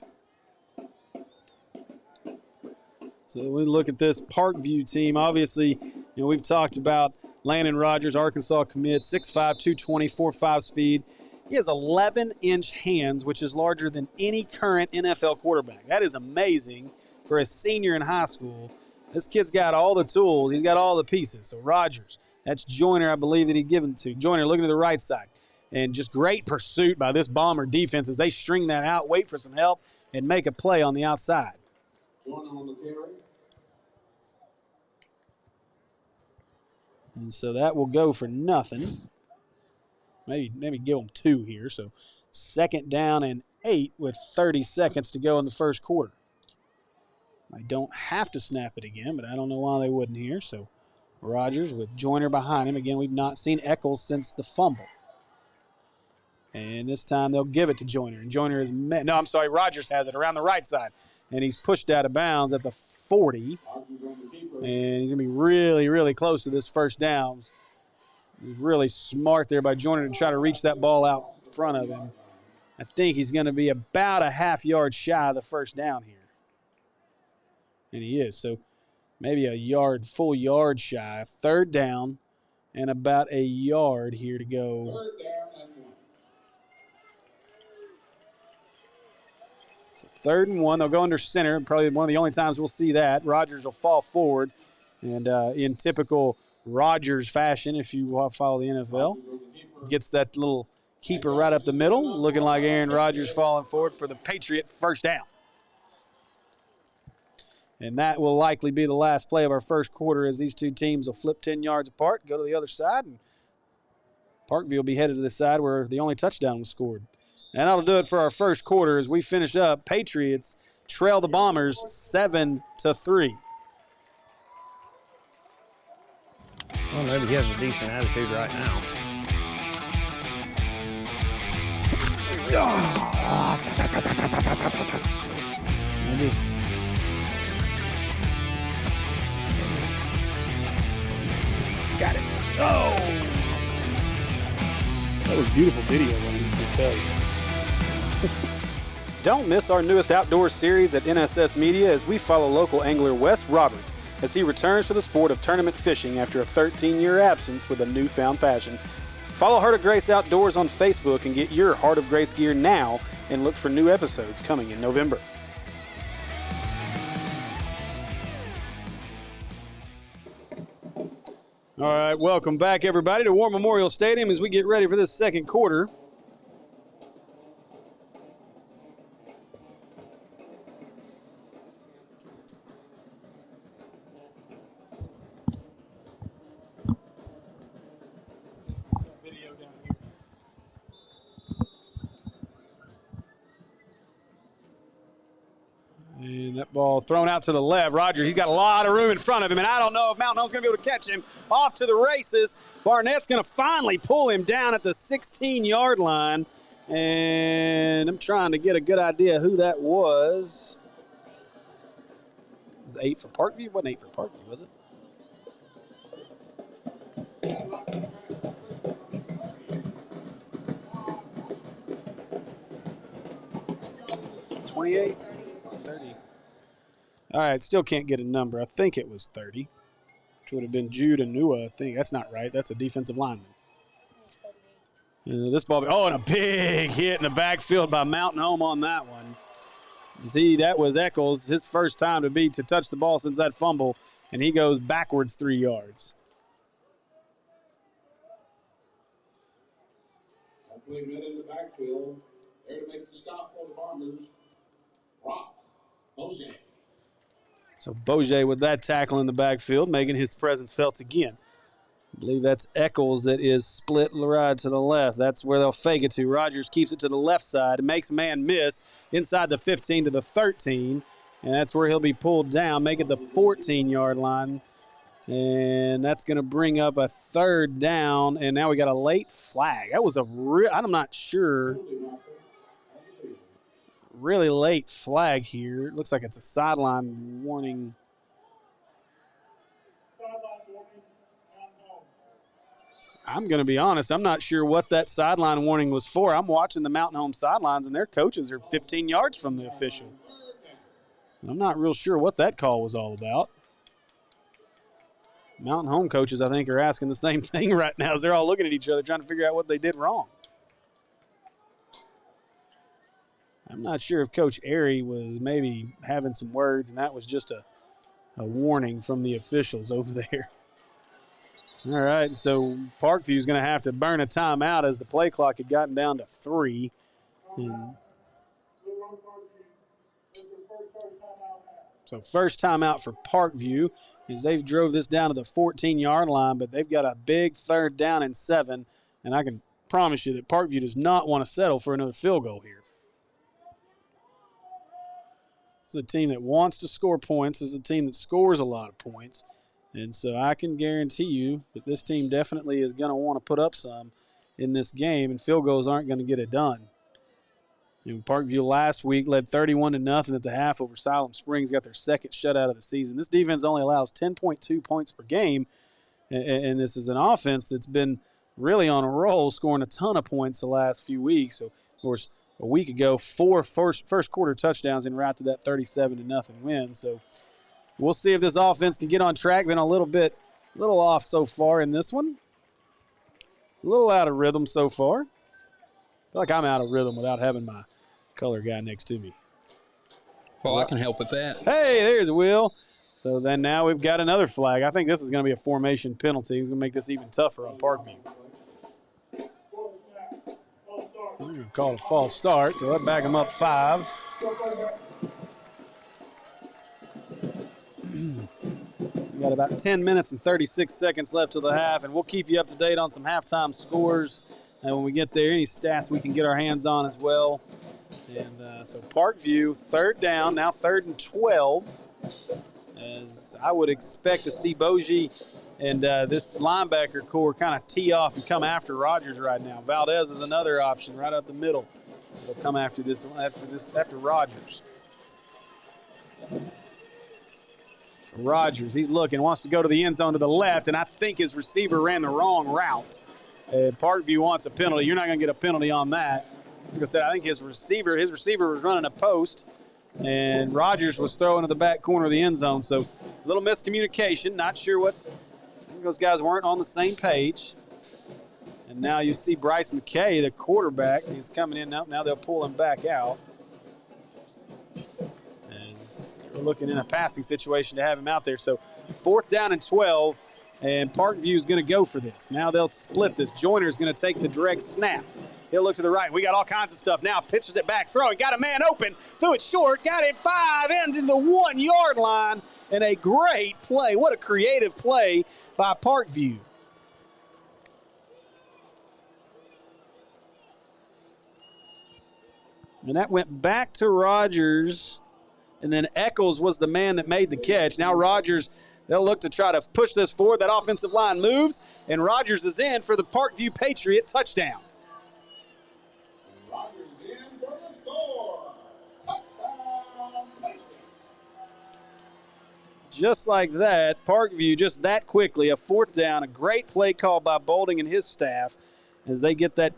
Speaker 2: So we look at this Parkview team. Obviously, we've talked about Landon Rodgers, Arkansas commit, 6'5", 220, 4.5 speed. He has 11-inch hands, which is larger than any current NFL quarterback. That is amazing for a senior in high school. This kid's got all the tools. He's got all the pieces. So Rodgers, that's Joyner, I believe, that he given to. Joyner looking to the right side. And just great pursuit by this Bomber defense as they string that out, wait for some help, and make a play on the outside.
Speaker 4: Joyner on the carry.
Speaker 2: And so that will go for nothing. Maybe give them 2 here. So second down and 8 with 30 seconds to go in the first quarter. They don't have to snap it again, but I don't know why they wouldn't here. So Rodgers with Joyner behind him. Again, we've not seen Eccles since the fumble. And this time they'll give it to Joyner. And Joyner is Rodgers has it around the right side. And he's pushed out of bounds at the 40. And he's going to be really, really close to this first down. He's really smart there by Joyner to try to reach that ball out in front of him. I think he's going to be about a half yard shy of the first down here. And he is. So maybe full yard shy. Third down and about a yard here to go.
Speaker 4: Third down and 1.
Speaker 2: So 3rd and 1. They'll go under center. Probably one of the only times we'll see that. Rodgers will fall forward. And in typical Rodgers fashion, if you follow the NFL, gets that little keeper right up the middle, looking like Aaron Rodgers falling forward for the Patriot first down. And that will likely be the last play of our first quarter as these two teams will flip 10 yards apart, go to the other side, and Parkview will be headed to the side where the only touchdown was scored. And that'll do it for our first quarter as we finish up. Patriots trail the Bombers 7-3.
Speaker 3: Well, maybe he has a decent attitude right now.
Speaker 2: Got it. Oh!
Speaker 1: That was beautiful video, I tell you.
Speaker 2: Don't miss our newest outdoor series at NSS Media as we follow local angler Wes Roberts as he returns to the sport of tournament fishing after a 13-year absence with a newfound passion. Follow Heart of Grace Outdoors on Facebook and get your Heart of Grace gear now and look for new episodes coming in November. All right, welcome back, everybody, to War Memorial Stadium as we get ready for this second quarter. Video down here. And that ball thrown out to the left. Rodgers, he's got a lot of room in front of him, and I don't know if Mountain Home's going to be able to catch him. Off to the races. Barnett's going to finally pull him down at the 16-yard line. And I'm trying to get a good idea who that was. It was 8 for Parkview? It wasn't 8 for Parkview, was it? $28? 30. All right, still can't get a number. I think it was 30, which would have been Jude Anua. I think that's not right. That's a defensive lineman. This ball, and a big hit in the backfield by Mountain Home on that one. See, that was Eccles, his first time to touch the ball since that fumble, and he goes backwards 3 yards.
Speaker 4: Hopefully, men in the backfield there to make the stop for the Bombers. Boje.
Speaker 2: So Boje with that tackle in the backfield, making his presence felt again. I believe that's Eccles that is split right to the left. That's where they'll fake it to. Rodgers keeps it to the left side. Makes man miss inside the 15 to the 13. And that's where he'll be pulled down, make it the 14-yard line. And that's going to bring up a third down. And now we got a late flag. That was I'm not sure. Really late flag here. It looks like it's a sideline warning. I'm going to be honest. I'm not sure what that sideline warning was for. I'm watching the Mountain Home sidelines, and their coaches are 15 yards from the official. I'm not real sure what that call was all about. Mountain Home coaches, I think, are asking the same thing right now as they're all looking at each other trying to figure out what they did wrong. I'm not sure if Coach Airy was maybe having some words, and that was just a warning from the officials over there. All right, so Parkview is going to have to burn a timeout as the play clock had gotten down to 3. So first timeout for Parkview is they've drove this down to the 14-yard line, but they've got a big 3rd down and 7, and I can promise you that Parkview does not want to settle for another field goal here. It's a team that wants to score points. It's a team that scores a lot of points. And so I can guarantee you that this team definitely is going to want to put up some in this game, and field goals aren't going to get it done. Parkview last week led 31-0 at the half over Siloam Springs, got their second shutout of the season. This defense only allows 10.2 points per game, and this is an offense that's been really on a roll, scoring a ton of points the last few weeks. So, of course, a week ago, 4 first quarter touchdowns en route to that 37-0 win. So we'll see if this offense can get on track. Been a little off so far in this one. A little out of rhythm so far. I feel like I'm out of rhythm without having my color guy next to me.
Speaker 5: Well, I can help with that.
Speaker 2: Hey, there's Will. So then now we've got another flag. I think this is going to be a formation penalty. It's going to make this even tougher on Parkview. We're going to call it a false start, so that'll back them up 5. We got about 10 minutes and 36 seconds left to the half, and we'll keep you up to date on some halftime scores. And when we get there, any stats we can get our hands on as well. And so Parkview, 3rd down, now 3rd and 12. As I would expect to see Bogie and this linebacker core kind of tee off and come after Rodgers right now. Valdez is another option right up the middle. They'll come after Rodgers. Rodgers, he's looking, wants to go to the end zone to the left, and I think his receiver ran the wrong route. Parkview wants a penalty. You're not going to get a penalty on that. Like I said, I think his receiver was running a post, and Rodgers was throwing to the back corner of the end zone. So a little miscommunication. Not sure what. I think those guys weren't on the same page. And now you see Bryce McKay, the quarterback. He's coming in now. Now they'll pull him back out. As we're looking in a passing situation to have him out there. So 4th down and 12. And Parkview is going to go for this. Now they'll split this. Joyner's going to take the direct snap. He'll look to the right. We got all kinds of stuff now. Pitches it back, throwing. Got a man open. Threw it short. Got it 5 into the 1-yard line. And a great play. What a creative play by Parkview. And that went back to Rodgers. And then Eccles was the man that made the catch. Now Rodgers, they'll look to try to push this forward. That offensive line moves, and Rodgers is in for the Parkview Patriot touchdown.
Speaker 4: Rodgers in for the score. Touchdown, Patriots.
Speaker 2: Just like that, Parkview, just that quickly, a 4th down, a great play call by Bolding and his staff as they get that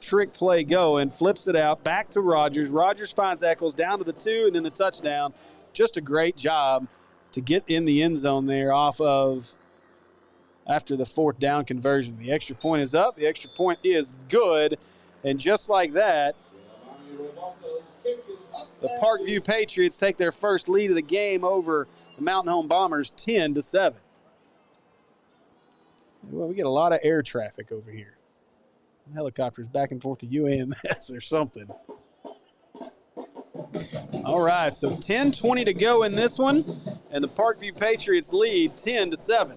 Speaker 2: trick play going, flips it out, back to Rodgers. Rodgers finds Eccles down to the 2 and then the touchdown. Just a great job to get in the end zone there off of after the 4th down conversion. The extra point is up. The extra point is good. And just like that, the Parkview Patriots take their first lead of the game over the Mountain Home Bombers 10-7. Well, we get a lot of air traffic over here. Helicopters back and forth to UAMS or something. All right, so 10:20 to go in this one, and the Parkview Patriots lead 10-7.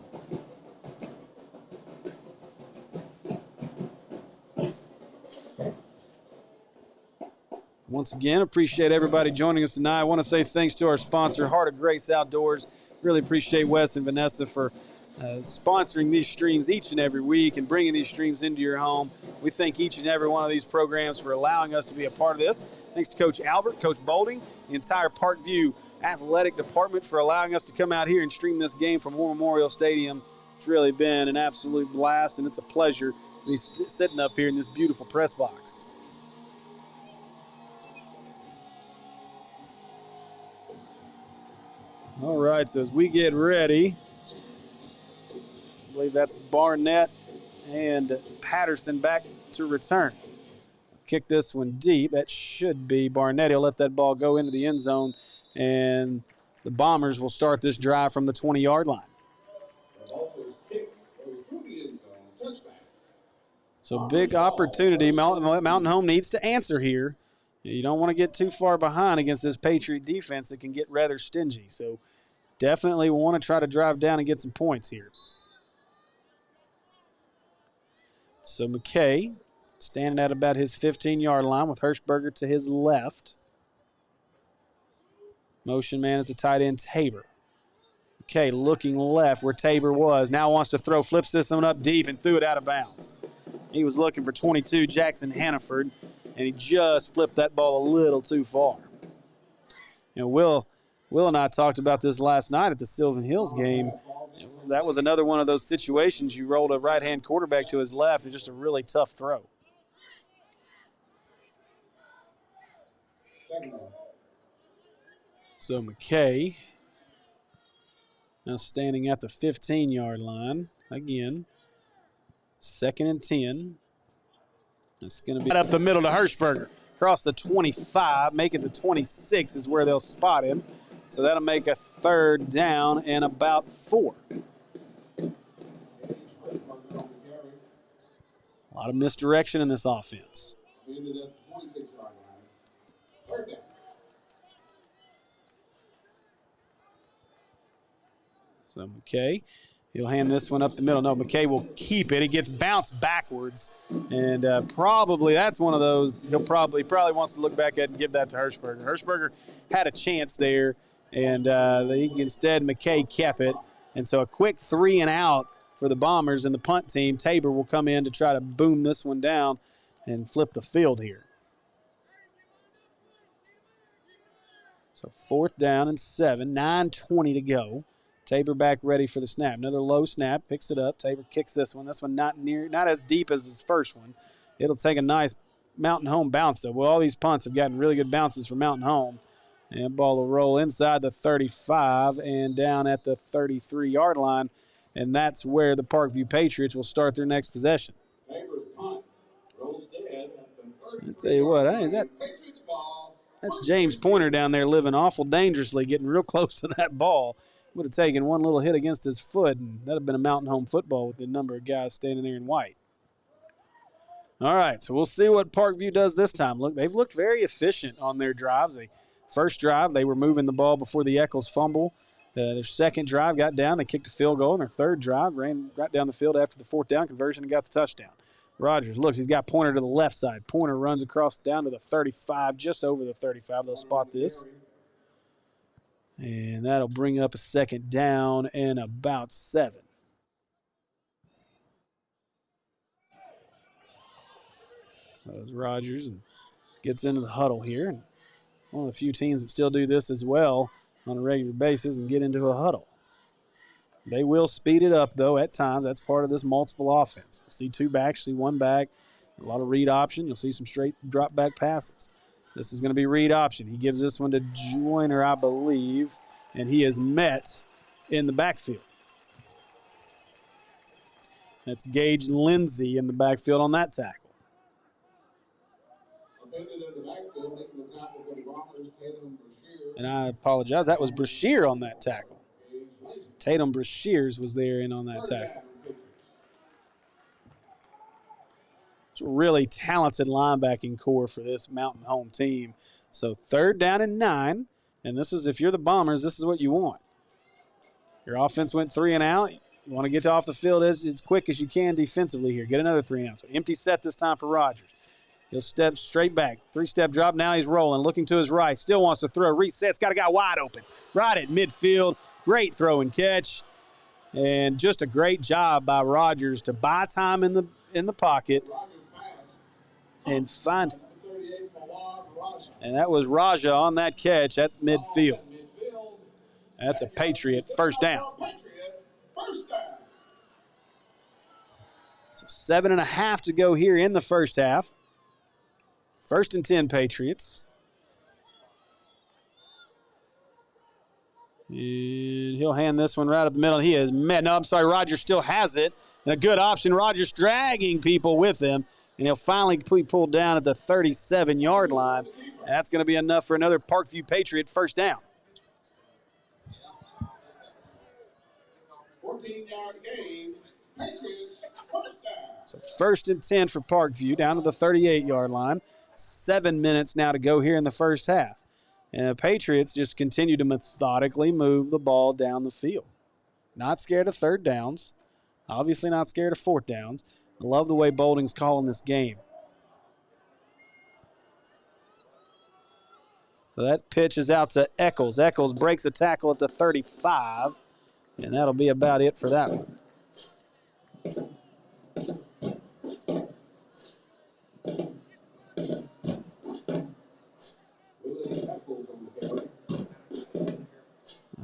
Speaker 2: Once again, appreciate everybody joining us tonight. I want to say thanks to our sponsor, Heart of Grace Outdoors. Really appreciate Wes and Vanessa for sponsoring these streams each and every week and bringing these streams into your home. We thank each and every one of these programs for allowing us to be a part of this. Thanks to Coach Albert, Coach Bolding, the entire Parkview athletic department for allowing us to come out here and stream this game from War Memorial Stadium. It's really been an absolute blast, and it's a pleasure to be sitting up here in this beautiful press box. All right, so as we get ready, I believe that's Barnett and Patterson back to return. Kick this one deep. That should be Barnett. He'll let that ball go into the end zone, and the Bombers will start this drive from the 20-yard line. So big opportunity. Mountain Home needs to answer here. You don't want to get too far behind against this Patriot defense that can get rather stingy. So definitely want to try to drive down and get some points here. So McKay standing at about his 15-yard line with Hirschberger to his left. Motion man is the tight end, Tabor. McKay looking left where Tabor was. Now wants to throw, flips this one up deep and threw it out of bounds. He was looking for 22, Jackson Hannaford, and he just flipped that ball a little too far. You know, Will and I talked about this last night at the Sylvan Hills game. That was another one of those situations. You rolled a right-hand quarterback to his left, and just a really tough throw. So McKay now standing at the 15-yard line again. 2nd and 10. It's going to be up the middle to Hirschberger. Across the 25, make it the 26 is where they'll spot him. So that'll make a 3rd down and about 4. A lot of misdirection in this offense. So McKay, he'll hand this one up the middle. No, McKay will keep it. It gets bounced backwards, and probably that's one of those he probably wants to look back at and give that to Hirschberger. Hirschberger had a chance there, and instead McKay kept it. And so a quick 3 and out for the Bombers, and the punt team, Tabor, will come in to try to boom this one down and flip the field here. So 4th down and 7, 9:20 to go. Tabor back ready for the snap. Another low snap, picks it up. Tabor kicks this one. This one not as deep as this first one. It'll take a nice Mountain Home bounce, though. Well, all these punts have gotten really good bounces from Mountain Home. And ball will roll inside the 35 and down at the 33-yard line. And that's where the Parkview Patriots will start their next possession.
Speaker 4: Tabor's punt rolls dead at the 33.
Speaker 2: I'll tell you what, that's James Pointer down there living awful dangerously, getting real close to that ball. Would have taken one little hit against his foot, and that would have been a Mountain Home football with the number of guys standing there in white. All right, so we'll see what Parkview does this time. Look, they've looked very efficient on their drives. First drive, they were moving the ball before the Eccles fumble. Their second drive got down. They kicked a field goal. And their third drive ran right down the field after the 4th down conversion and got the touchdown. Rodgers looks. He's got Pointer to the left side. Pointer runs across down to the 35, just over the 35. They'll spot this. And that'll bring up a 2nd down and about 7. So it's Rodgers and gets into the huddle here. And one of the few teams that still do this as well on a regular basis and get into a huddle. They will speed it up, though, at times. That's part of this multiple offense. You'll see 2 backs, see 1 back, a lot of read option. You'll see some straight drop back passes. This is going to be read option. He gives this one to Joyner, I believe, and he is met in the backfield. That's Gage Lindsey in the backfield on that tackle. And I apologize, that was Brashear on that tackle. Tatum Brashears was there in on that tackle. It's a really talented linebacking core for this Mountain Home team. So 3rd down and 9, and this is, if you're the Bombers, this is what you want. Your offense went 3 and out. You want to get off the field as quick as you can defensively here. Get another 3 and out. So empty set this time for Rodgers. He'll step straight back. 3-step drop. Now he's rolling, looking to his right. Still wants to throw. Resets. Got a guy wide open. Right at midfield. Great throw and catch. And just a great job by Rodgers to buy time in the pocket and find. And that was Raja on that catch at midfield. That's a Patriot first down. So 7.5 to go here in the first half. 1st and 10 Patriots. And he'll hand this one right up the middle. He is met. No, I'm sorry, Rodgers still has it. And a good option. Rodgers dragging people with him. And he'll finally be pulled down at the 37-yard line. And that's going to be enough for another Parkview Patriot first down.
Speaker 4: 14-yard gain. Patriots first down.
Speaker 2: So 1st and 10 for Parkview down to the 38-yard line. 7 minutes now to go here in the first half. And the Patriots just continue to methodically move the ball down the field. Not scared of 3rd downs. Obviously not scared of 4th downs. I love the way Bolding's calling this game. So that pitch is out to Eccles. Eccles breaks a tackle at the 35. And that'll be about it for that one.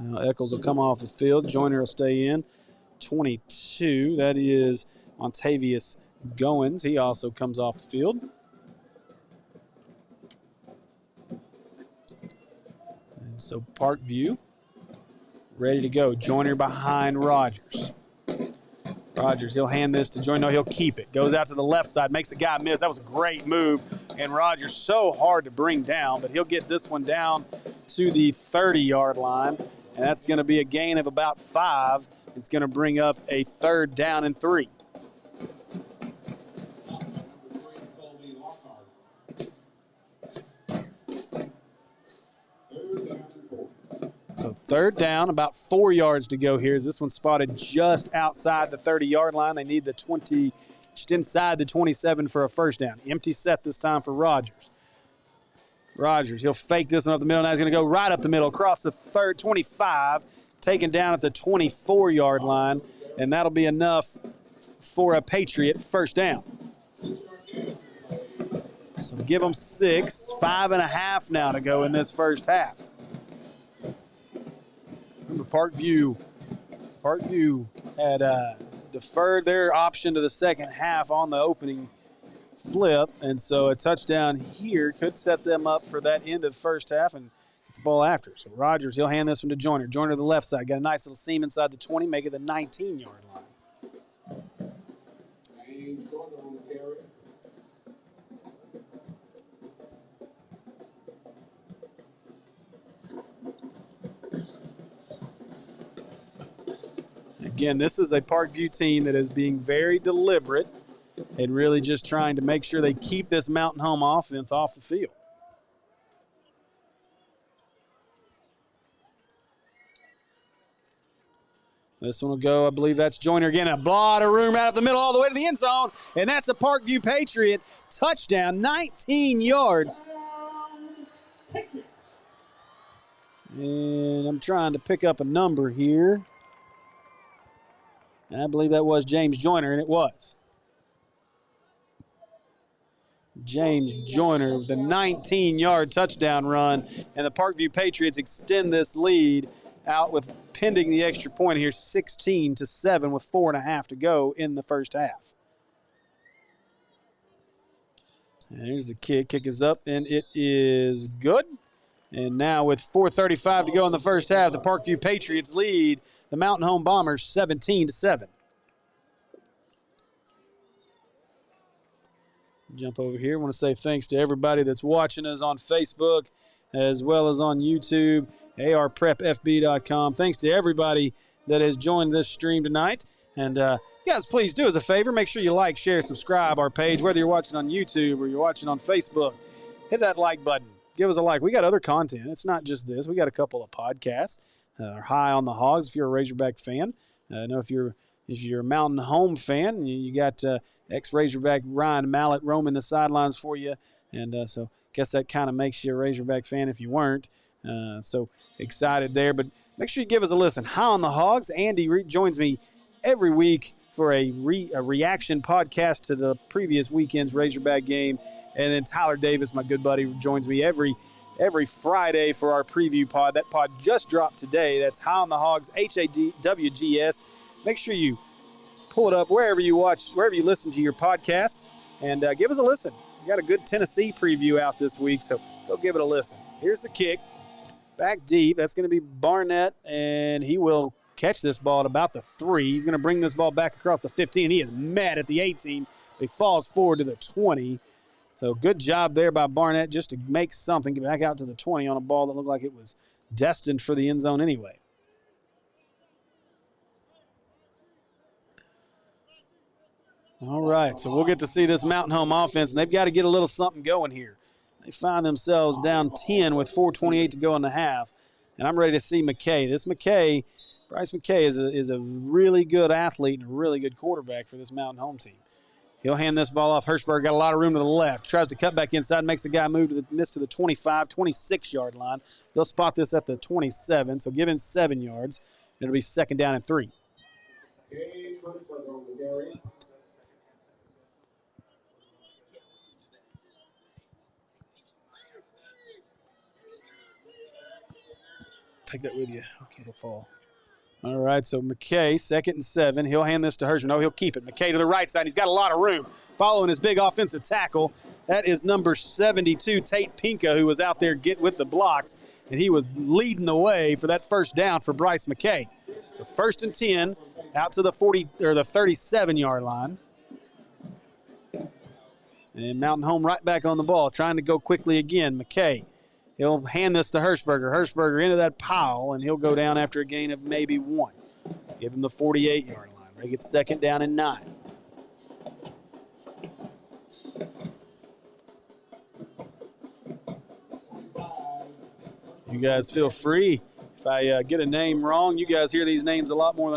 Speaker 2: Now Eccles will come off the field. Joyner will stay in. 22, that is Montavious Goins. He also comes off the field. And so Parkview ready to go. Joyner behind Rodgers. Rodgers, he'll hand this to Joyner. No, he'll keep it. Goes out to the left side, makes the guy miss. That was a great move. And Rodgers so hard to bring down, but he'll get this one down to the 30-yard line. And that's going to be a gain of about 5. It's going to bring up a 3rd down and 3. So 3rd down, about 4 yards to go here. As this one's spotted just outside the 30-yard line. They need the 20, just inside the 27 for a 1st down. Empty set this time for Rodgers. Rodgers, he'll fake this one up the middle. Now he's going to go right up the middle, across the 25, taken down at the 24-yard line, and that'll be enough for a Patriot 1st down. So give them 6, 5.5 now to go in this first half. Remember, Parkview had deferred their option to the second half on the opening flip, and so a touchdown here could set them up for that end of the first half and get the ball after. So Rodgers, he'll hand this one to Joyner. Joyner to the left side. Got a nice little seam inside the 20, make it the 19-yard line.
Speaker 4: James Joyner on the carry.
Speaker 2: Again, this is a Parkview team that is being very deliberate and really just trying to make sure they keep this Mountain Home offense off the field. This one will go, I believe that's Joyner again. A lot of room right up the middle all the way to the end zone, and that's a Parkview Patriot touchdown, 19 yards. And I'm trying to pick up a number here. And I believe that was James Joyner, and it was. James Joyner, the 19-yard touchdown run, and the Parkview Patriots extend this lead out with pending the extra point here, 16-7 with 4.5 to go in the first half. And here's the kick. Kick is up, and it is good. And now with 4:35 to go in the first half, the Parkview Patriots lead the Mountain Home Bombers 17-7. Jump over here. I want to say thanks to everybody that's watching us on Facebook as well as on YouTube, arprepfb.com. Thanks to everybody that has joined this stream tonight. And guys, please do us a favor. Make sure you like, share, subscribe our page, whether you're watching on YouTube or you're watching on Facebook. Hit that like button. Give us a like. We got other content. It's not just this. We got a couple of podcasts. High on the Hogs if you're a Razorback fan. I know if you're a Mountain Home fan, you got ex-Razorback Ryan Mallett roaming the sidelines for you. And so guess that kind of makes you a Razorback fan if you weren't. So excited there. But make sure you give us a listen. High on the Hogs. Andy joins me every week for a reaction podcast to the previous weekend's Razorback game. And then Tyler Davis, my good buddy, joins me every Friday for our preview pod. That pod just dropped today. That's High on the Hogs, HAWGS. Make sure you pull it up wherever you listen to your podcasts, and give us a listen. We got a good Tennessee preview out this week, so go give it a listen. Here's the kick. Back deep. That's going to be Barnett, and he will catch this ball at about the 3. He's going to bring this ball back across the 15, and he is mad at the 18. He falls forward to the 20. So good job there by Barnett just to make something, get back out to the 20 on a ball that looked like it was destined for the end zone anyway. All right, so we'll get to see this Mountain Home offense, and they've got to get a little something going here. They find themselves down 10 with 4:28 to go in the half, and I'm ready to see McKay. Bryce McKay is a really good athlete and a really good quarterback for this Mountain Home team. He'll hand this ball off. Hirschberg got a lot of room to the left. Tries to cut back inside, makes the guy move to the 25, 26-yard line. They'll spot this at the 27, so give him 7 yards. It'll be 2nd down and 3. take that with you. Okay, it'll fall. All right, so McKay, 2nd and 7. He'll hand this to Hirschman. No, he'll keep it. McKay to the right side. He's got a lot of room. Following his big offensive tackle, that is number 72, Tate Pinka, who was out there with the blocks, and he was leading the way for that first down for Bryce McKay. So 1st and 10, out to the 37-yard line. And Mountain Home right back on the ball, trying to go quickly again. McKay. He'll hand this to Hirschberger. Hirschberger into that pile, and he'll go down after a gain of maybe 1. Give him the 48-yard line. They get 2nd down and 9. You guys feel free. If I get a name wrong, you guys hear these names a lot more than I